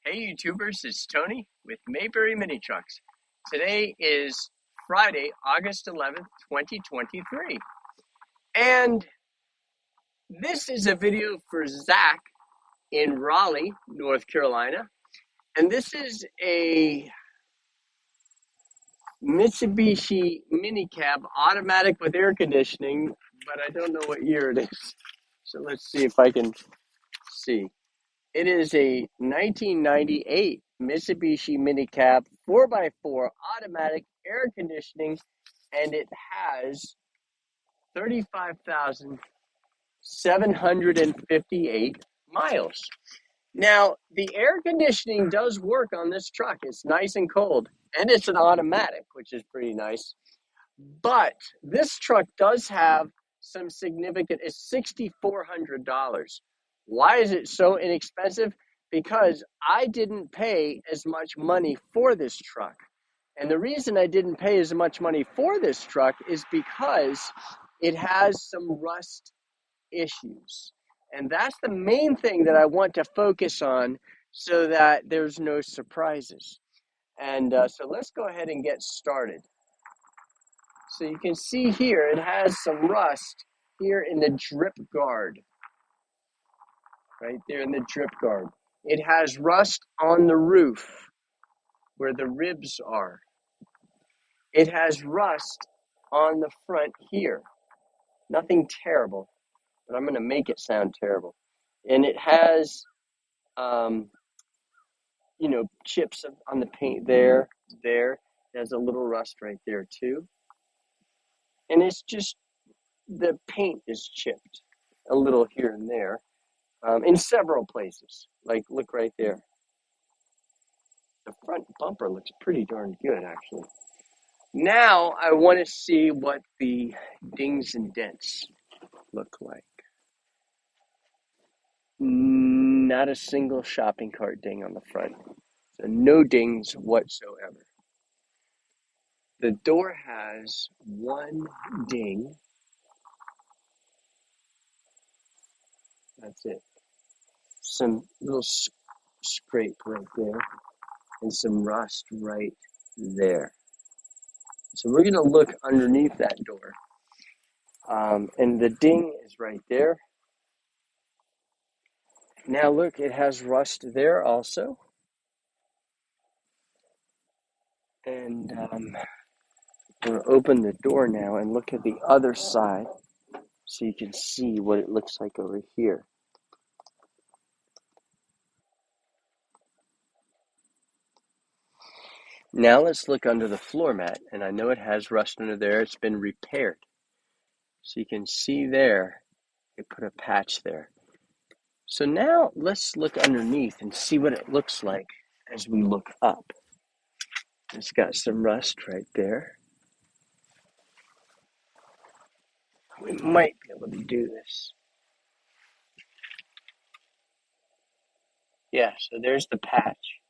Hey YouTubers, it's Tony with Mayberry Mini Trucks. Today is Friday, August 11th, 2023. And this is a video for Zach in Raleigh, North Carolina. And this is a Mitsubishi mini cab, automatic with air conditioning, but I don't know what year it is. So let's see if I can see. It is a 1998 Mitsubishi mini cab, 4x4 automatic air conditioning, and it has 35,758 miles. Now, the air conditioning does work on this truck. It's nice and cold, and it's an automatic, which is pretty nice. But this truck does have some significant, it's $6,400. Why is it so inexpensive? Because I didn't pay as much money for this truck. And the reason I didn't pay as much money for this truck is because it has some rust issues. And that's the main thing that I want to focus on so that there's no surprises. And so let's go ahead and get started. So you can see here, it has some rust here in the drip guard. Right there in the drip guard. It has rust on the roof where the ribs are. It has rust on the front here. Nothing terrible, but I'm going to make it sound terrible. And it has, chips on the paint there. It has a little rust right there too. And it's just, the paint is chipped a little here and there. In several places, like look right there. The front bumper looks pretty darn good, actually. Now I want to see what the dings and dents look like. Not a single shopping cart ding on the front. So no dings whatsoever. The door has one ding. That's it. Some little scrape right there. And some rust right there. So we're going to look underneath that door. And the ding is right there. Now look, it has rust there also. And I'm going to open the door now and look at the other side so you can see what it looks like over here. Now let's look under the floor mat, and I know it has rust under there. It's been repaired. So you can see there, it put a patch there. So now let's look underneath and see what it looks like as we look up. It's got some rust right there. We might be able to do this. Yeah, so there's the patch.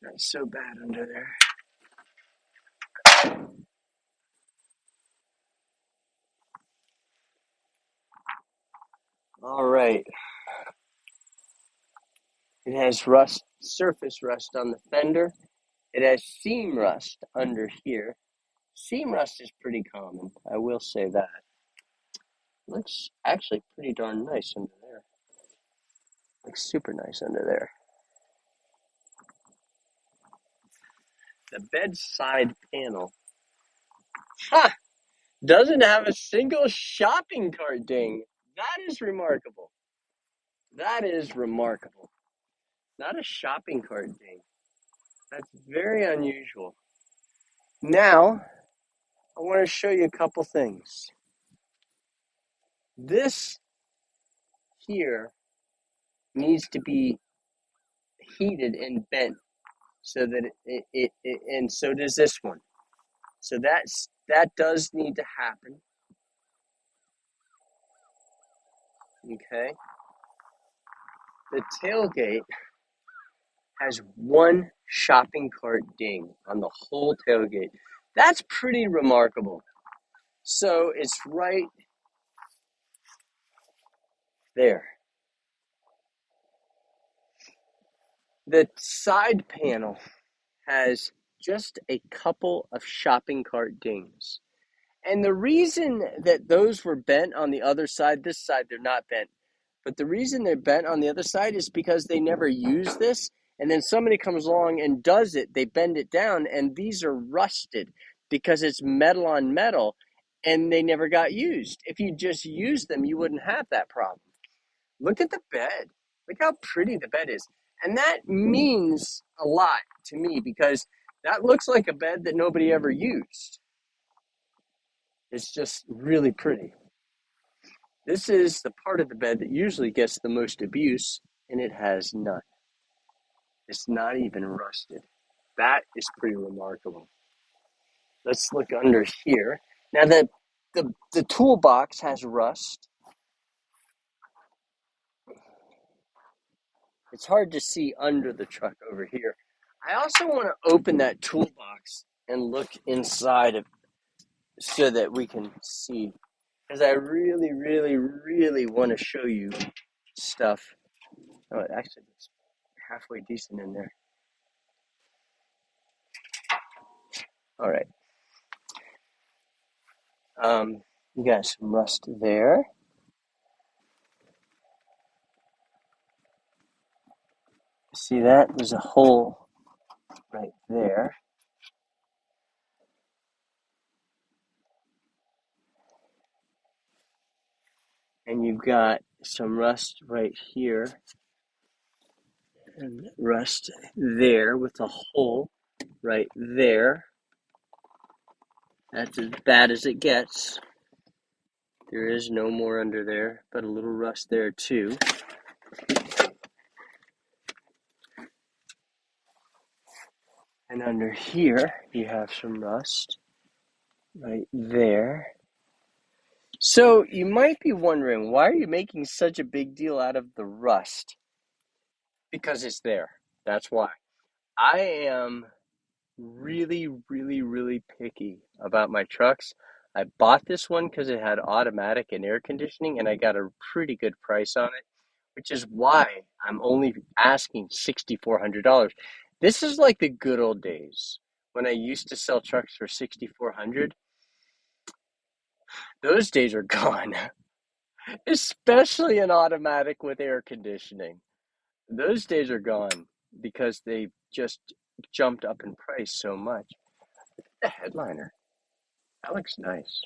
Not so bad under there. All right. It has rust, surface rust on the fender. It has seam rust under here. Seam rust is pretty common, I will say that. Looks actually pretty darn nice under there. Looks super nice under there. The bedside panel. Ha! Doesn't have a single shopping cart ding. That is remarkable. That is remarkable. Not a shopping cart ding. That's very unusual. Now, I want to show you a couple things. This here needs to be heated and bent so that it and so does this one. So that does need to happen. Okay. The tailgate has one shopping cart ding on the whole tailgate. That's pretty remarkable. So it's right There. The side panel has just a couple of shopping cart dings. And the reason that those were bent on the other side, this side they're not bent, but the reason they're bent on the other side is because they never use this. And then somebody comes along and does it, they bend it down, and these are rusted because it's metal on metal and they never got used. If you just used them, you wouldn't have that problem. Look at the bed. Look how pretty the bed is. And that means a lot to me because that looks like a bed that nobody ever used. It's just really pretty. This is the part of the bed that usually gets the most abuse, and it has none. It's not even rusted. That is pretty remarkable. Let's look under here. Now the toolbox has rust. It's hard to see under the truck over here. I also want to open that toolbox and look inside of so that we can see. Because I really, really, really want to show you stuff. Oh, actually, it's halfway decent in there. All right. You got some rust there. See that? There's a hole right there. And you've got some rust right here. And rust there with a hole right there. That's as bad as it gets. There is no more under there, but a little rust there too. And under here, you have some rust right there. So you might be wondering, why are you making such a big deal out of the rust? Because it's there. That's why. I am really, really, really picky about my trucks. I bought this one because it had automatic and air conditioning, and I got a pretty good price on it, which is why I'm only asking $6,400. This is like the good old days when I used to sell trucks for $6,400. Those days are gone, especially an automatic with air conditioning. Those days are gone because they just jumped up in price so much. The headliner. That looks nice.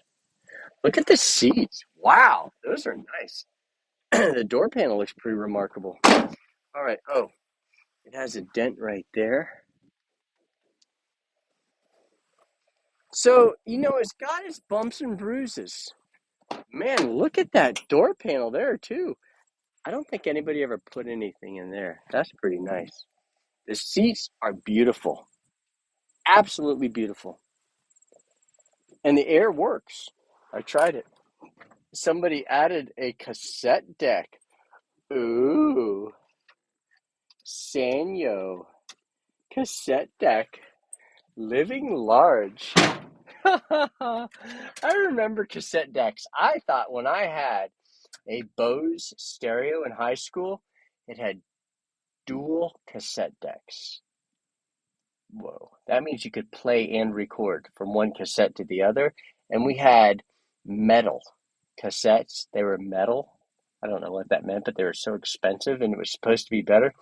Look at the seats. Wow, those are nice. The door panel looks pretty remarkable. All right. Oh, it has a dent right there. So, it's got its bumps and bruises. Man, look at that door panel there, too. I don't think anybody ever put anything in there. That's pretty nice. The seats are beautiful. Absolutely beautiful. And the air works. I tried it. Somebody added a cassette deck. Ooh, Sanyo. Cassette deck. Living large. I remember cassette decks. I thought when I had a Bose stereo in high school, it had dual cassette decks. Whoa. That means you could play and record from one cassette to the other. And we had metal cassettes. They were metal. I don't know what that meant, but they were so expensive and it was supposed to be better.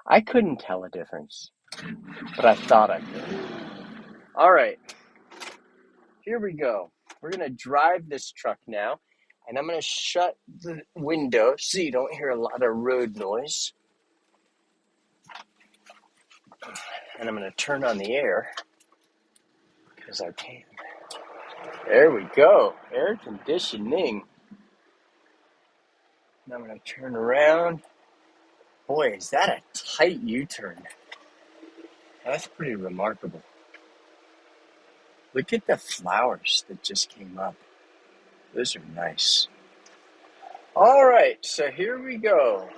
I couldn't tell a difference, but I thought I could. All right, here we go. We're going to drive this truck now, and I'm going to shut the window so you don't hear a lot of road noise. And I'm going to turn on the air because I can. There we go. Air conditioning. And I'm going to turn around. Boy, is that a tight U-turn. That's pretty remarkable. Look at the flowers that just came up. Those are nice. All right, so here we go.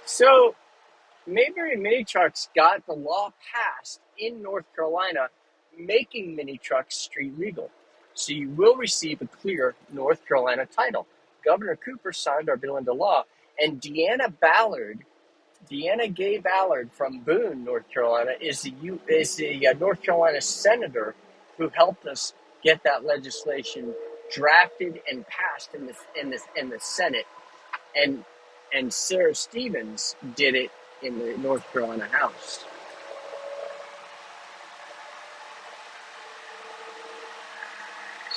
So Mayberry Mini Trucks got the law passed in North Carolina, making mini trucks street legal. So you will receive a clear North Carolina title. Governor Cooper signed our bill into law, and Deanna Gay Ballard from Boone, North Carolina, is the North Carolina senator who helped us get that legislation drafted and passed in the Senate, and Sarah Stevens did it in the North Carolina House.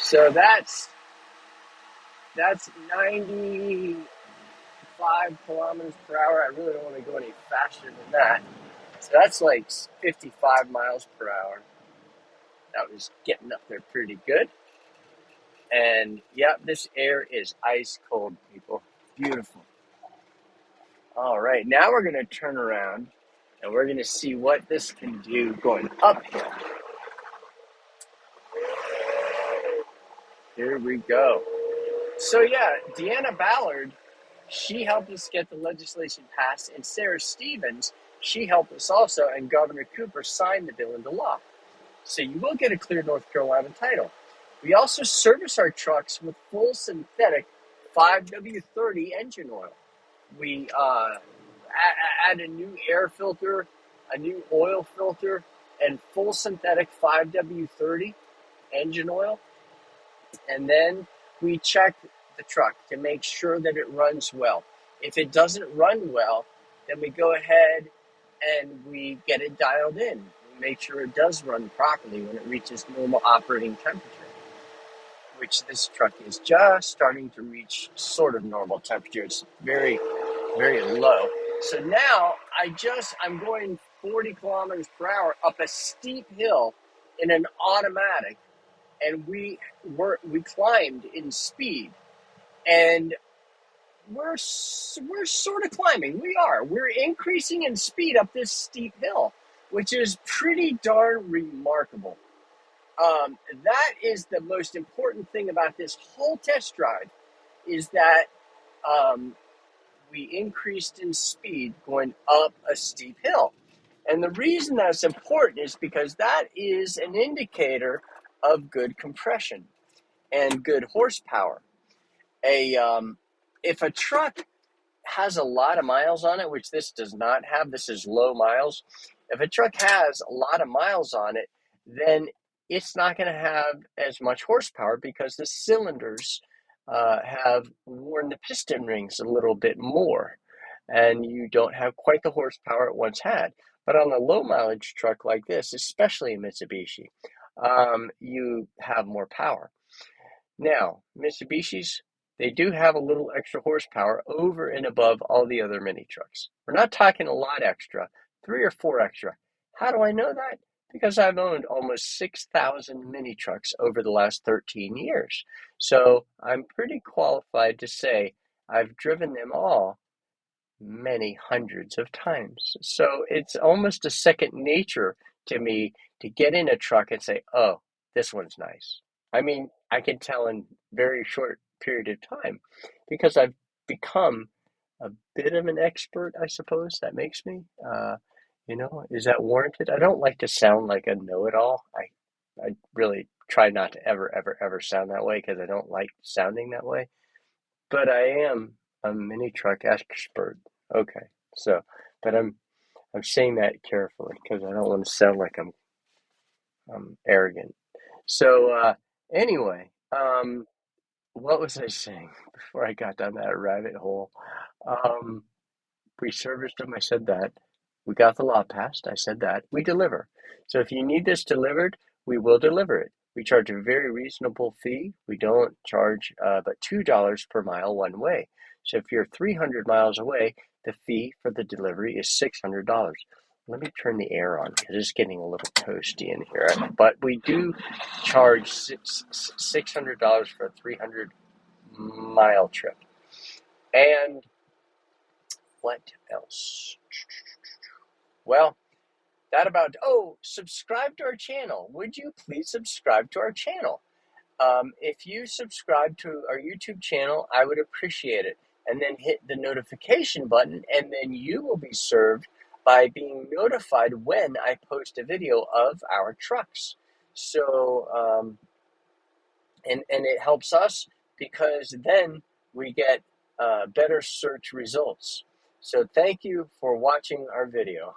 So that's 95 kilometers per hour. I really don't want to go any faster than that. So that's like 55 miles per hour. That was getting up there pretty good. And yeah, this air is ice cold, people. Beautiful. All right, now we're going to turn around and we're going to see what this can do going uphill. Here we go. So yeah, Deanna Ballard, she helped us get the legislation passed, and Sarah Stevens, she helped us also, and Governor Cooper signed the bill into law. So you will get a clear North Carolina title. We also service our trucks with full synthetic 5W30 engine oil. We add a new air filter, a new oil filter, and full synthetic 5W30 engine oil. And then we check the truck to make sure that it runs well. If it doesn't run well, then we go ahead and we get it dialed in. We make sure it does run properly when it reaches normal operating temperature, which this truck is just starting to reach sort of normal temperature. It's very, very low. So now I'm going 40 kilometers per hour up a steep hill in an automatic, and we climbed in speed, and we're sort of climbing. We're increasing in speed up this steep hill, which is pretty darn remarkable. That is the most important thing about this whole test drive, is that we increased in speed going up a steep hill. And the reason that's important is because that is an indicator of good compression and good horsepower. If a truck has a lot of miles on it, which this does not have, this is low miles. If a truck has a lot of miles on it, then it's not going to have as much horsepower because the cylinders have worn the piston rings a little bit more, and you don't have quite the horsepower it once had. But on a low mileage truck like this, especially a Mitsubishi, you have more power. Now, Mitsubishis, they do have a little extra horsepower over and above all the other mini trucks. We're not talking a lot extra, 3 or 4 extra. How do I know that? Because I've owned almost 6,000 mini trucks over the last 13 years. So I'm pretty qualified to say I've driven them all many hundreds of times. So it's almost a second nature to me to get in a truck and say, oh, this one's nice. I mean, I can tell in very short period of time because I've become a bit of an expert, I suppose that makes me. Is that warranted? I don't like to sound like a know-it-all. I really try not to ever, ever, ever sound that way because I don't like sounding that way. But I am a mini truck expert. Okay, so, but I'm saying that carefully because I don't want to sound like I'm arrogant. So anyway, what was I saying before I got down that rabbit hole? Um, we serviced them. I said that. We got the law passed. I said that. We deliver. So if you need this delivered, we will deliver it. We charge a very reasonable fee. We don't charge but $2 per mile one way. So if you're 300 miles away, the fee for the delivery is $600. Let me turn the air on because it's getting a little toasty in here. But we do charge $600 for a 300-mile trip. And what else? Well, subscribe to our channel. Would you please subscribe to our channel? If you subscribe to our YouTube channel, I would appreciate it. and then hit the notification button, and then you will be served by being notified when I post a video of our trucks. So, and it helps us because then we get better search results. So thank you for watching our video.